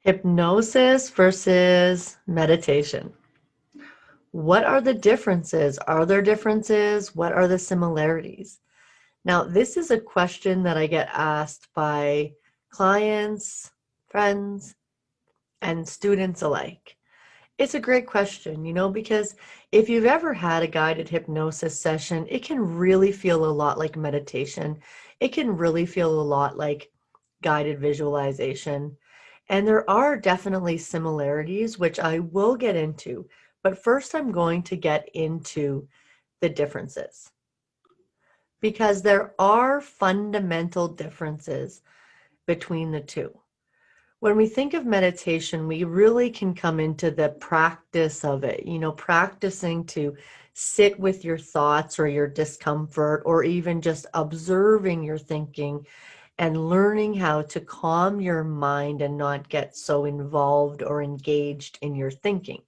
Hypnosis versus meditation. What are the differences? Are there differences? What are the similarities? Now, this is a question that I get asked by clients, friends, and students alike. It's a great question, because if you've ever had a guided hypnosis session, it can really feel a lot like meditation. It can really feel a lot like guided visualization. And there are definitely similarities, which I will get into. But first, I'm going to get into the differences because there are fundamental differences between the two. When we think of meditation, we really can come into the practice of it, practicing to sit with your thoughts or your discomfort, or even just observing your thinking and learning how to calm your mind and not get so involved or engaged in your thinking.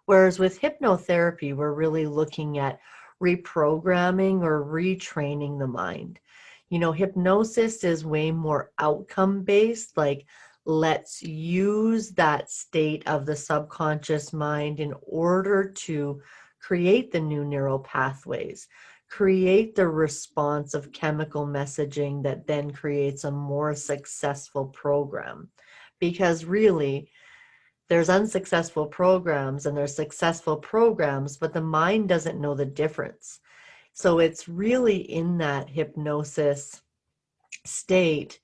Whereas with hypnotherapy, we're really looking at reprogramming or retraining the mind. Hypnosis is way more outcome based, like let's use that state of the subconscious mind in order to create the new neural pathways, create the response of chemical messaging that then creates a more successful program. Because really, there's unsuccessful programs and there's successful programs, but the mind doesn't know the difference. So it's really in that hypnosis state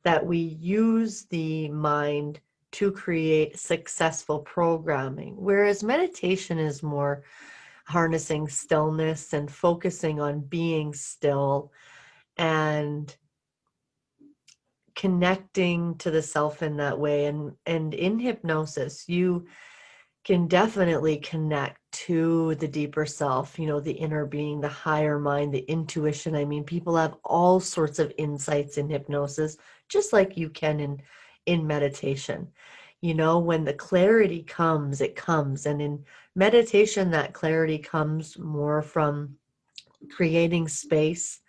that we use the mind to create successful programming, whereas meditation is more harnessing stillness and focusing on being still and connecting to the self in that way. And in hypnosis, you can definitely connect to the deeper self, the inner being, the higher mind, the intuition. I mean, people have all sorts of insights in hypnosis, just like you can in meditation. When the clarity comes, it comes. And in meditation, that clarity comes more from creating space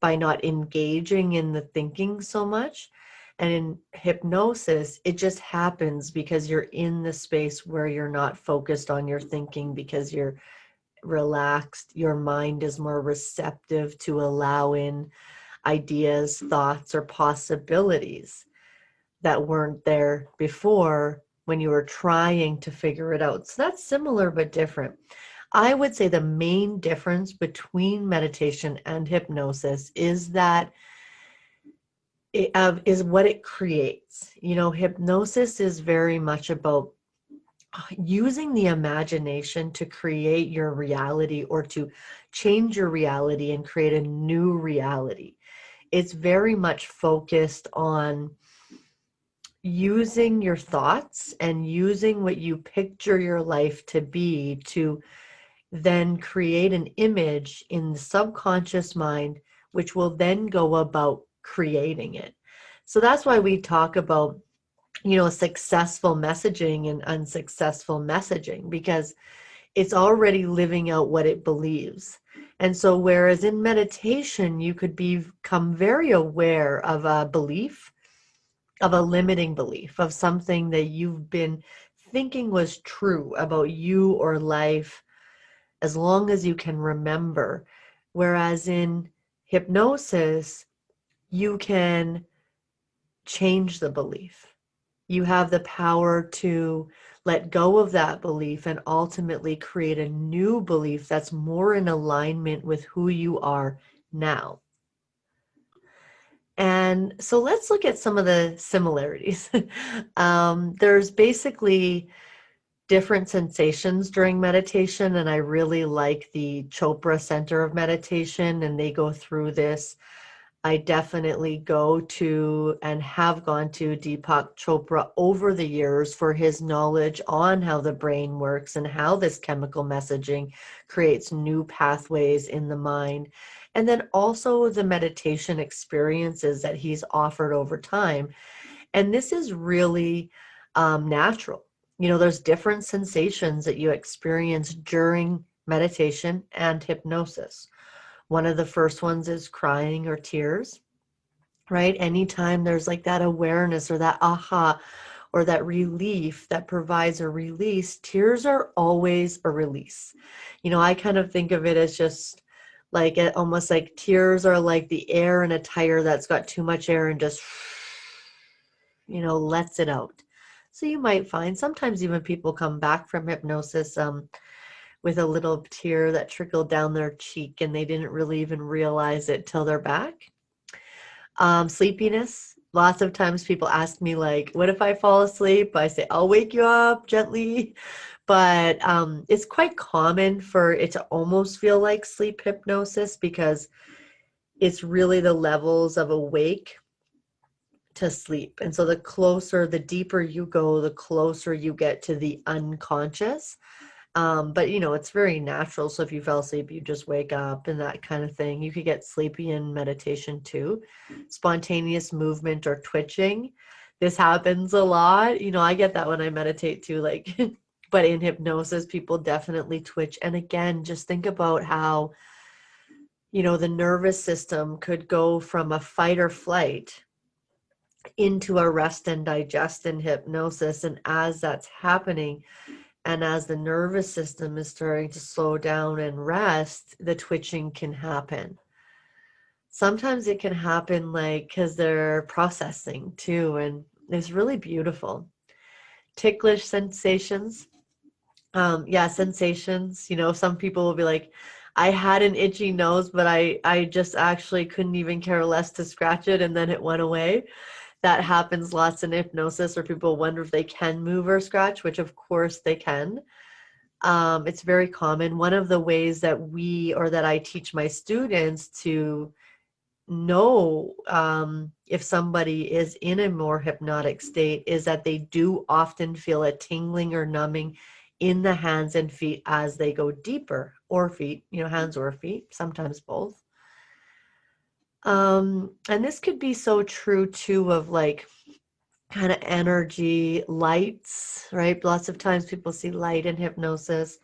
by not engaging in the thinking so much. And in hypnosis, it just happens because you're in the space where you're not focused on your thinking, because you're relaxed. Your mind is more receptive to allow in ideas, thoughts, or possibilities that weren't there before when you were trying to figure it out. So that's similar but different. I would say the main difference between meditation and hypnosis is that is what it creates. Hypnosis is very much about using the imagination to create your reality or to change your reality and create a new reality. It's very much focused on using your thoughts and using what you picture your life to be to then create an image in the subconscious mind, which will then go about creating it. So that's why we talk about, successful messaging and unsuccessful messaging, because it's already living out what it believes. And so whereas in meditation, you could become very aware of a belief, of a limiting belief, of something that you've been thinking was true about you or life as long as you can remember. Whereas in hypnosis, you can change the belief. You have the power to let go of that belief and ultimately create a new belief that's more in alignment with who you are now. And so let's look at some of the similarities. There's basically different sensations during meditation, and I really like the Chopra Center of Meditation, and they go through this. I definitely go to and have gone to Deepak Chopra over the years for his knowledge on how the brain works and how this chemical messaging creates new pathways in the mind. And then also the meditation experiences that he's offered over time. And this is really natural. There's different sensations that you experience during meditation and hypnosis. One of the first ones is crying or tears, right? Anytime there's like that awareness or that aha, or that relief that provides a release, tears are always a release. I kind of think of it as just like almost like tears are like the air in a tire that's got too much air and just lets it out. So you might find sometimes even people come back from hypnosis with a little tear that trickled down their cheek and they didn't really even realize it till they're back. Sleepiness. Lots of times people ask me like, what if I fall asleep? I say, I'll wake you up gently. But it's quite common for it to almost feel like sleep hypnosis because it's really the levels of awake to sleep. And so the deeper you go, the closer you get to the unconscious. But it's very natural. So if you fell asleep, you just wake up and that kind of thing. You could get sleepy in meditation too. Spontaneous movement or twitching. This happens a lot. I get that when I meditate too, like, but in hypnosis, people definitely twitch. And again, just think about how, the nervous system could go from a fight or flight into a rest and digest in hypnosis. And as that's happening, and as the nervous system is starting to slow down and rest, the twitching can happen. Sometimes it can happen like because they're processing too, and it's really beautiful. Ticklish sensations. Sensations. Some people will be like, I had an itchy nose, but I just actually couldn't even care less to scratch it, and then it went away. That happens lots in hypnosis, where people wonder if they can move or scratch, which of course they can. It's very common. One of the ways that I teach my students to know if somebody is in a more hypnotic state is that they do often feel a tingling or numbing in the hands and feet as they go deeper, or feet, hands or feet, sometimes both. And this could be so true too of like kind of energy, lights, right? Lots of times people see light in hypnosis.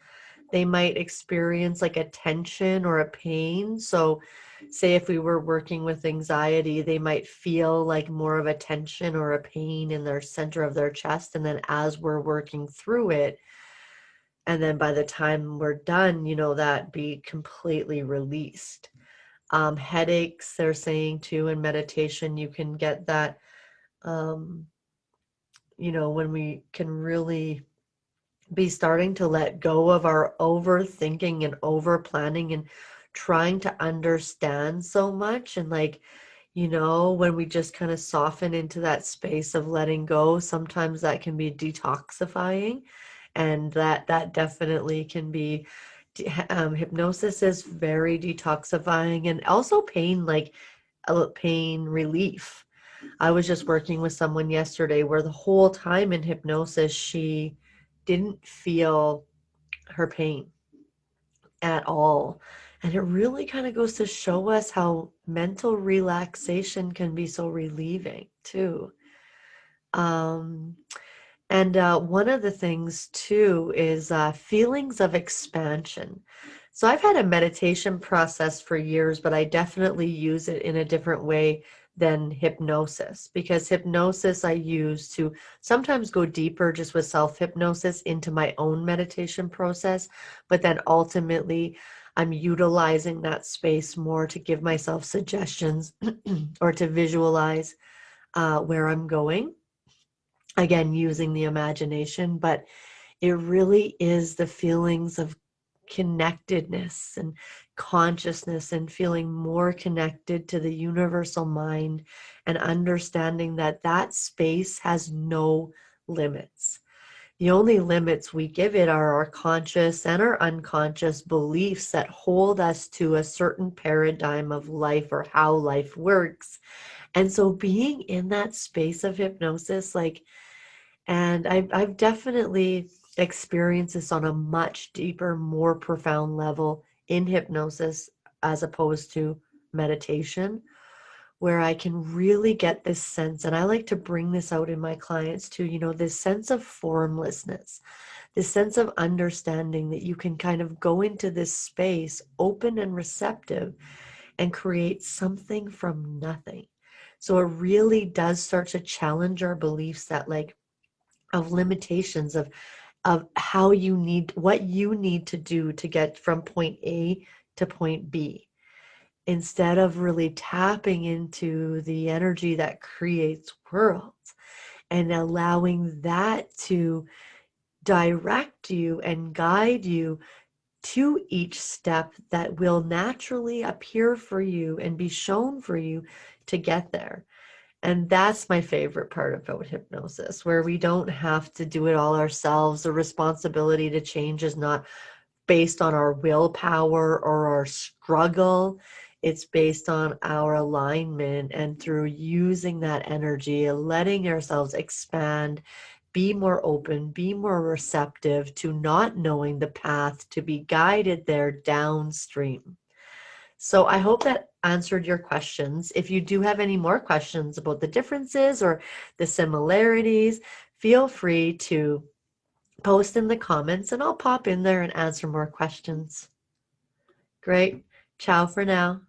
They might experience like a tension or a pain. So say if we were working with anxiety, they might feel like more of a tension or a pain in their center of their chest. And then as we're working through it, and then by the time we're done, that be completely released. Headaches, they're saying too, in meditation, you can get that, when we can really be starting to let go of our overthinking and over planning and trying to understand so much. And like, when we just kind of soften into that space of letting go, sometimes that can be detoxifying. And that definitely can be, hypnosis is very detoxifying, and also pain, like pain relief. I was just working with someone yesterday where the whole time in hypnosis, she didn't feel her pain at all. And it really kind of goes to show us how mental relaxation can be so relieving too. And one of the things too is feelings of expansion. So I've had a meditation process for years, but I definitely use it in a different way than hypnosis, because hypnosis I use to sometimes go deeper just with self-hypnosis into my own meditation process, but then ultimately I'm utilizing that space more to give myself suggestions or to visualize where I'm going. Again, using the imagination, but it really is the feelings of connectedness and consciousness and feeling more connected to the universal mind and understanding that that space has no limits. The only limits we give it are our conscious and our unconscious beliefs that hold us to a certain paradigm of life or how life works. And so being in that space of hypnosis, like, and I've definitely experienced this on a much deeper, more profound level in hypnosis as opposed to meditation, where I can really get this sense, and I like to bring this out in my clients too, this sense of formlessness, this sense of understanding that you can kind of go into this space open and receptive and create something from nothing. So it really does start to challenge our beliefs that like of limitations of how you need, what you need to do to get from point A to point B, instead of really tapping into the energy that creates worlds and allowing that to direct you and guide you to each step that will naturally appear for you and be shown for you to get there. And that's my favorite part about hypnosis, where we don't have to do it all ourselves. The responsibility to change is not based on our willpower or our struggle. It's based on our alignment, and through using that energy, letting ourselves expand, be more open, be more receptive to not knowing the path to be guided there downstream. So I hope that answered your questions. If you do have any more questions about the differences or the similarities, feel free to post in the comments and I'll pop in there and answer more questions. Great. Ciao for now.